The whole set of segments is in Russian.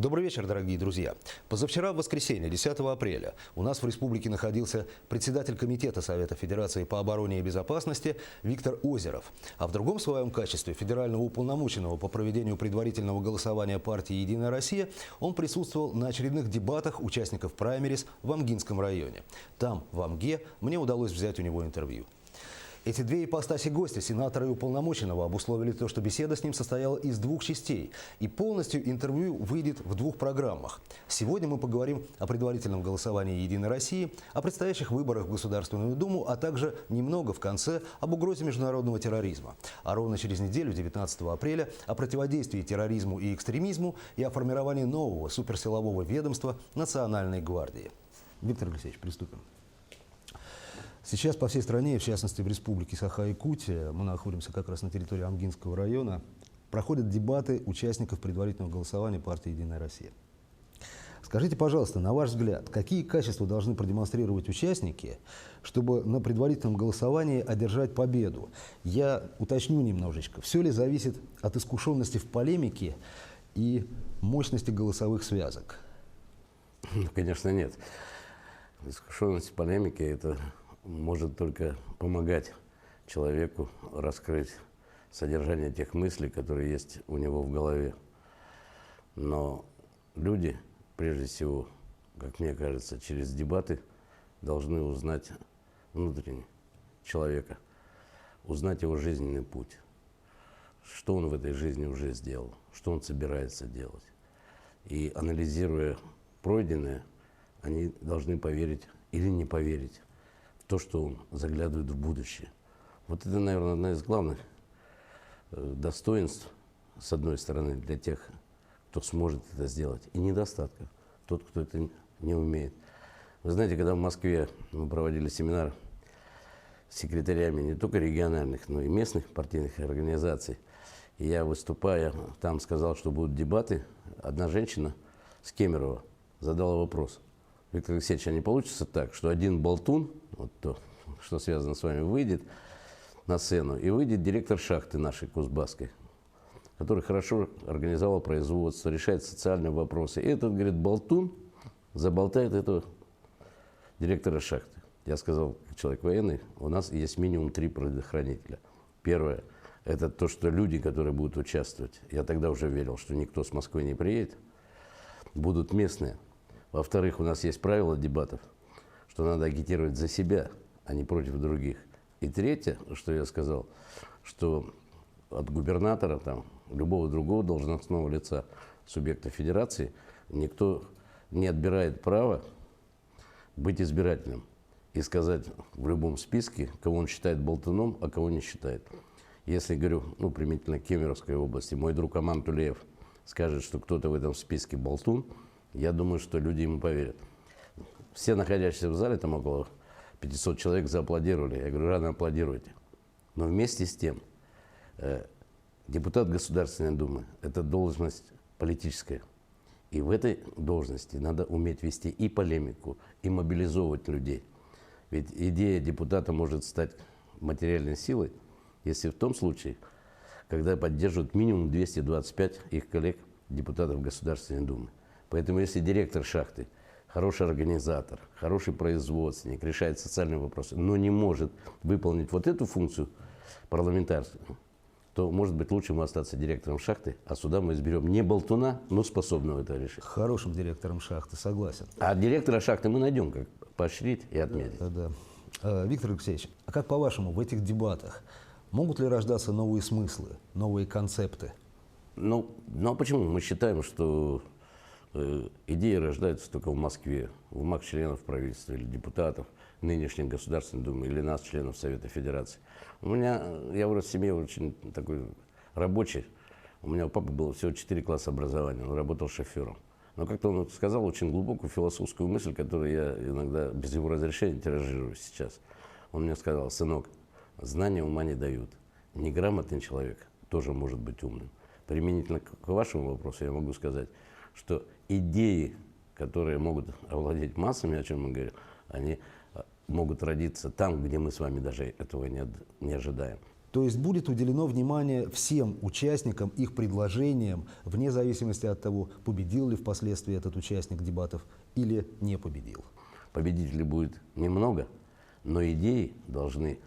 Добрый вечер, дорогие друзья. Позавчера, в воскресенье, 10 апреля, у нас в республике находился председатель Комитета Совета Федерации по обороне и безопасности Виктор Озеров. А в другом своем качестве федерального уполномоченного по проведению предварительного голосования партии «Единая Россия» он присутствовал на очередных дебатах участников праймериз в Амгинском районе. Там, в Амге, мне удалось взять у него интервью. Эти две ипостаси гостя, сенатора и уполномоченного, обусловили то, что беседа с ним состояла из двух частей. И полностью интервью выйдет в двух программах. Сегодня мы поговорим о предварительном голосовании «Единой России», о предстоящих выборах в Государственную Думу, а также немного в конце об угрозе международного терроризма. А ровно через неделю, 19 апреля, о противодействии терроризму и экстремизму и о формировании нового суперсилового ведомства Национальной гвардии. Виктор Алексеевич, приступим. Сейчас по всей стране, в частности в республике Саха-Якутия, мы находимся как раз на территории Амгинского района, проходят дебаты участников предварительного голосования партии «Единая Россия». Скажите, пожалуйста, на ваш взгляд, какие качества должны продемонстрировать участники, чтобы на предварительном голосовании одержать победу? Я уточню немножечко. Все ли зависит от искушенности в полемике и мощности голосовых связок? Конечно, нет. Искушенность в полемике – это может только помогать человеку раскрыть содержание тех мыслей, которые есть у него в голове. Но люди, прежде всего, как мне кажется, через дебаты должны узнать внутренне человека, узнать его жизненный путь, что он в этой жизни уже сделал, что он собирается делать. И анализируя пройденное, они должны поверить или не поверить то, что он заглядывает в будущее. Вот это, наверное, одна из главных достоинств, с одной стороны, для тех, кто сможет это сделать, и недостатков, тот, кто это не умеет. Вы знаете, когда в Москве мы проводили семинар с секретарями не только региональных, но и местных партийных организаций, и я, выступая, там сказал, что будут дебаты, одна женщина с Кемерово задала вопрос: Виктор Алексеевич, а не получится так, что один болтун, вот то, что связано с вами, выйдет на сцену, и выйдет директор шахты нашей Кузбасской, который хорошо организовал производство, решает социальные вопросы. И этот, говорит, болтун заболтает этого директора шахты. Я сказал, как человек военный, у нас есть минимум 3 предохранителя. Первое – это то, что люди, которые будут участвовать, я тогда уже верил, что никто с Москвы не приедет, будут местные. Во-вторых, у нас есть правила дебатов, что надо агитировать за себя, а не против других. И третье, что я сказал, что от губернатора, там, любого другого должностного лица субъекта федерации никто не отбирает право быть избирателем и сказать в любом списке, кого он считает болтуном, а кого не считает. Если, говорю, применительно к Кемеровской области, мой друг Аман Тулеев скажет, что кто-то в этом списке болтун, я думаю, что люди ему поверят. Все находящиеся в зале, там около 500 человек, зааплодировали. Я говорю, рано аплодируйте. Но вместе с тем, депутат Государственной Думы – это должность политическая. И в этой должности надо уметь вести и полемику, и мобилизовывать людей. Ведь идея депутата может стать материальной силой, если в том случае, когда поддерживают минимум 225 их коллег, депутатов Государственной Думы. Поэтому если директор шахты хороший организатор, хороший производственник, решает социальные вопросы, но не может выполнить вот эту функцию парламентарскую, то, может быть, лучше ему остаться директором шахты, а сюда мы изберем не болтуна, но способного это решить. Хорошим директором шахты, согласен. А директора шахты мы найдем, как поощрить и отметить. Да. Виктор Алексеевич, а как по-вашему, в этих дебатах могут ли рождаться новые смыслы, новые концепты? Ну а почему? Мы считаем, что идеи рождаются только в Москве, в умах членов правительства или депутатов нынешней Государственной Думы или нас, членов Совета Федерации. Я вырос в семье очень такой рабочий. У меня у папы было всего 4 класса образования, он работал шофером. Но как-то он сказал очень глубокую философскую мысль, которую я иногда без его разрешения тиражирую сейчас. Он мне сказал: сынок, знания ума не дают. Неграмотный человек тоже может быть умным. Применительно к вашему вопросу я могу сказать, что идеи, которые могут овладеть массами, о чем мы говорим, они могут родиться там, где мы с вами даже этого не ожидаем. То есть будет уделено внимание всем участникам, их предложениям, вне зависимости от того, победил ли впоследствии этот участник дебатов или не победил. Победителей будет немного, но идеи должны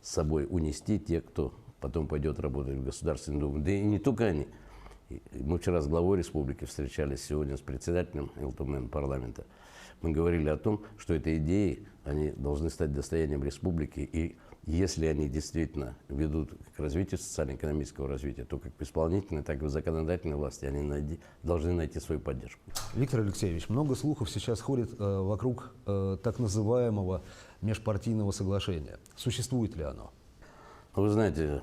с собой унести те, кто потом пойдет работать в Государственную Думу. Да и не только они. Мы вчера с главой республики встречались, сегодня с председателем ЛТМН парламента. Мы говорили о том, что эти идеи, они должны стать достоянием республики, и если они действительно ведут к развитию социально-экономического развития, то как в исполнительной, так и в законодательной власти они должны найти свою поддержку. Виктор Алексеевич, много слухов сейчас ходит вокруг так называемого межпартийного соглашения. Существует ли оно? Вы знаете,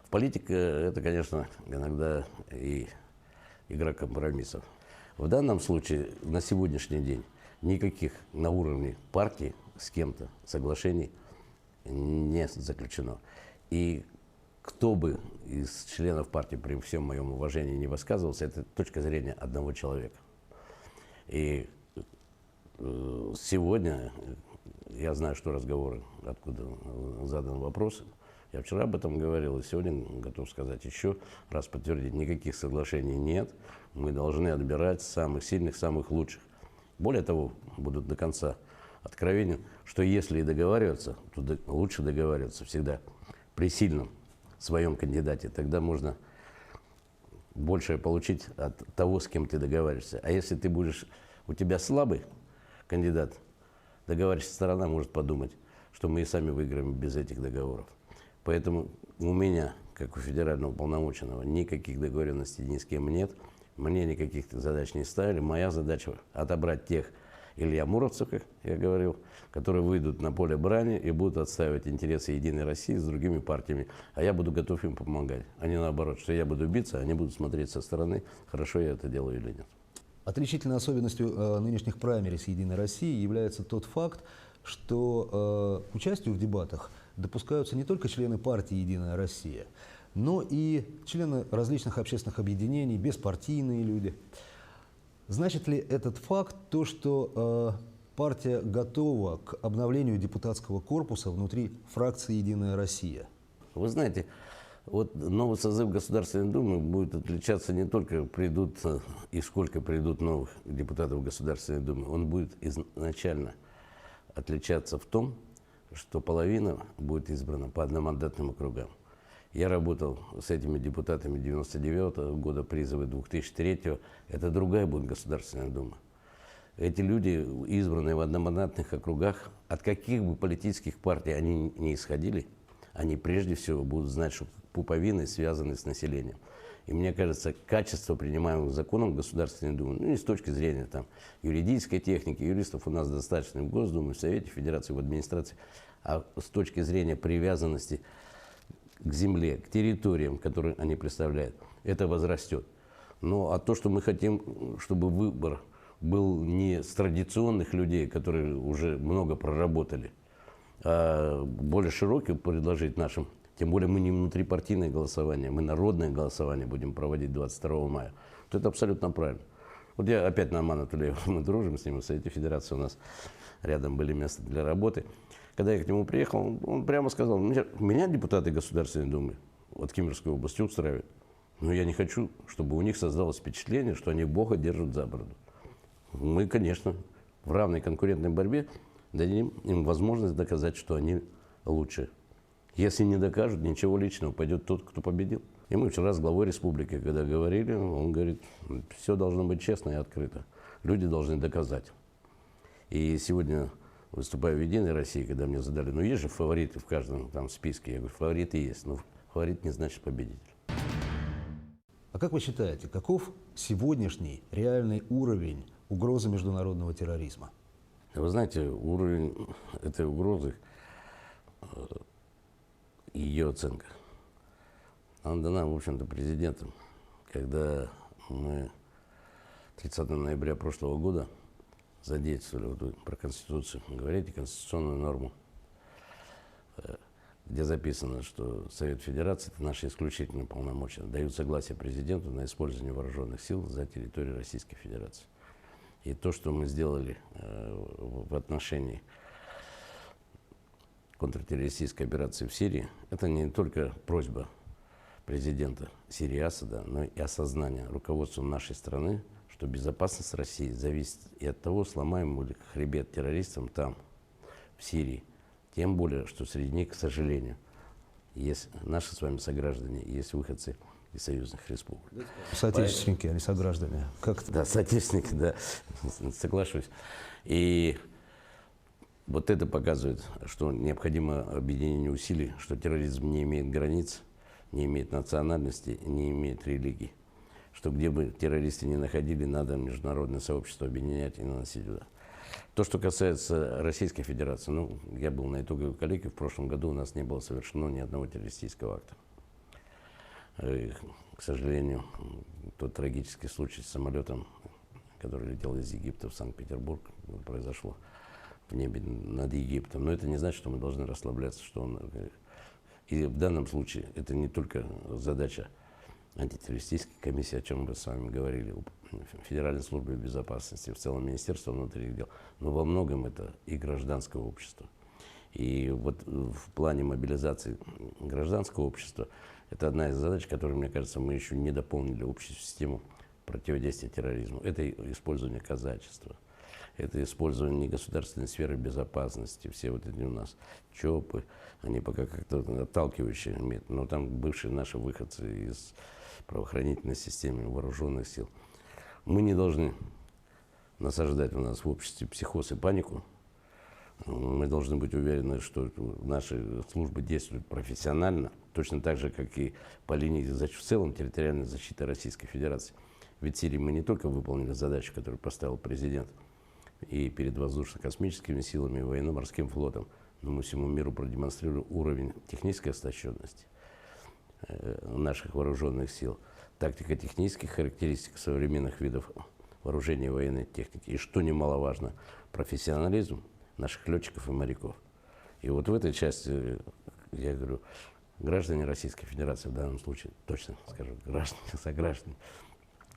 политика – это, конечно, иногда и игра компромиссов. В данном случае, на сегодняшний день, никаких на уровне партии с кем-то соглашений не заключено. И кто бы из членов партии, при всем моем уважении, не высказывался, это точка зрения одного человека. И сегодня я знаю, что разговоры, откуда задан вопрос. Я вчера об этом говорил, и сегодня готов сказать еще раз, подтвердить, никаких соглашений нет. Мы должны отбирать самых сильных, самых лучших. Более того, буду до конца откровенен, что если и договариваться, то лучше договариваться всегда при сильном своем кандидате. Тогда можно большее получить от того, с кем ты договариваешься. А если ты будешь, у тебя слабый кандидат, договаривающаяся сторона может подумать, что мы и сами выиграем без этих договоров. Поэтому у меня, как у федерального уполномоченного, никаких договоренностей ни с кем нет. Мне никаких задач не ставили. Моя задача – отобрать тех Илья Муромцев, как я говорил, которые выйдут на поле брани и будут отстаивать интересы Единой России с другими партиями. А я буду готов им помогать. А не наоборот, что я буду биться, они будут смотреть со стороны, хорошо я это делаю или нет. Отличительной особенностью нынешних праймерис Единой России является тот факт, что к участию в дебатах допускаются не только члены партии «Единая Россия», но и члены различных общественных объединений, беспартийные люди. Значит ли этот факт то, что партия готова к обновлению депутатского корпуса внутри фракции «Единая Россия»? Вы знаете, вот новый созыв Государственной Думы будет отличаться не только придут и сколько придут новых депутатов Государственной Думы, он будет изначально отличаться в том, что половина будет избрана по одномандатным округам. Я работал с этими депутатами 99-го года, призывы 2003-го. Это другая будет Государственная Дума. Эти люди, избранные в одномандатных округах, от каких бы политических партий они не исходили, они прежде всего будут знать, что пуповины связаны с населением. И мне кажется, качество принимаемых законов Государственной Думы, ну не с точки зрения там, юридической техники, юристов у нас достаточно в Госдуме, в Совете Федерации, в администрации, а с точки зрения привязанности к земле, к территориям, которые они представляют, это возрастет. Ну а то, что мы хотим, чтобы выбор был не с традиционных людей, которые уже много проработали, а более широкий предложить нашим. Тем более мы не внутрипартийное голосование, мы народное голосование будем проводить 22 мая. То это абсолютно правильно. Вот я опять на Амана Тулеева, мы дружим с ним, в Совете Федерации у нас рядом были места для работы. Когда я к нему приехал, он прямо сказал, меня депутаты Государственной Думы от Кемеровской области устраивают. Но я не хочу, чтобы у них создалось впечатление, что они Бога держат за бороду. Мы, конечно, в равной конкурентной борьбе дадим им возможность доказать, что они лучше. Если не докажут, ничего личного, пойдет тот, кто победил. И мы вчера с главой республики, когда говорили, он говорит, все должно быть честно и открыто. Люди должны доказать. И сегодня, выступая в «Единой России», когда мне задали, ну есть же фавориты в каждом там списке. Я говорю, фавориты есть, но фаворит не значит победитель. А как вы считаете, каков сегодняшний реальный уровень угрозы международного терроризма? Вы знаете, уровень этой угрозы, ее оценка, она дана, в общем-то, президентом. Когда мы 30 ноября прошлого года задействовали, вот вы про Конституцию говорите, конституционную норму, где записано, что Совет Федерации, это наши исключительные полномочия, дают согласие президенту на использование вооруженных сил за территорию Российской Федерации. И то, что мы сделали в отношении контртеррористической операции в Сирии, это не только просьба президента Сирии Асада, но и осознание руководством нашей страны, что безопасность России зависит и от того, сломаем мы ли хребет террористам там, в Сирии. Тем более, что среди них, к сожалению, есть наши с вами сограждане, есть выходцы из союзных республик. Соотечественники, а не сограждане. Как это? Да, соотечественники, да, соглашусь. И вот это показывает, что необходимо объединение усилий, что терроризм не имеет границ, не имеет национальности, не имеет религии. Что где бы террористы ни находили, надо международное сообщество объединять и наносить удар. То, что касается Российской Федерации, ну, я был на итоговой коллегии, в прошлом году у нас не было совершено ни одного террористического акта. И, к сожалению, тот трагический случай с самолетом, который летел из Египта в Санкт-Петербург, произошло в небе над Египтом. Но это не значит, что мы должны расслабляться, что он... И в данном случае это не только задача антитеррористической комиссии, о чем мы с вами говорили, Федеральной службы безопасности, в целом Министерства внутренних дел, но во многом это и гражданское общество. И вот в плане мобилизации гражданского общества это одна из задач, которую, мне кажется, мы еще не дополнили общую систему противодействия терроризму. Это использование казачества. Это использование негосударственной сферы безопасности. Все вот эти у нас ЧОПы, они пока как-то отталкивающие методы. Но там бывшие наши выходцы из правоохранительной системы, вооруженных сил. Мы не должны насаждать у нас в обществе психоз и панику. Мы должны быть уверены, что наши службы действуют профессионально, точно так же, как и по линии в целом территориальной защиты Российской Федерации. Ведь в Сирии мы не только выполнили задачу, которую поставил президент, и перед воздушно-космическими силами, и военно-морским флотом, но мы всему миру продемонстрировали уровень технической оснащенности наших вооруженных сил, тактико-технических характеристик современных видов вооружения и военной техники. И, что немаловажно, профессионализм наших летчиков и моряков. И вот в этой части, я говорю, граждане Российской Федерации, в данном случае, точно скажу, граждане, сограждане,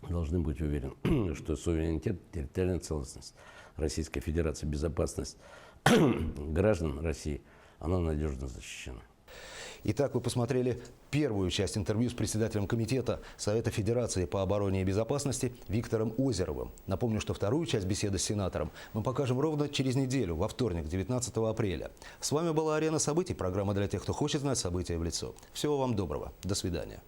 должны быть уверены, что суверенитет, территориальная целостность Российской Федерации, безопасность граждан России, она надежно защищена. Итак, вы посмотрели первую часть интервью с председателем комитета Совета Федерации по обороне и безопасности Виктором Озеровым. Напомню, что вторую часть беседы с сенатором мы покажем ровно через неделю, во вторник, 19 апреля. С вами была «Арена событий», программа для тех, кто хочет знать события в лицо. Всего вам доброго. До свидания.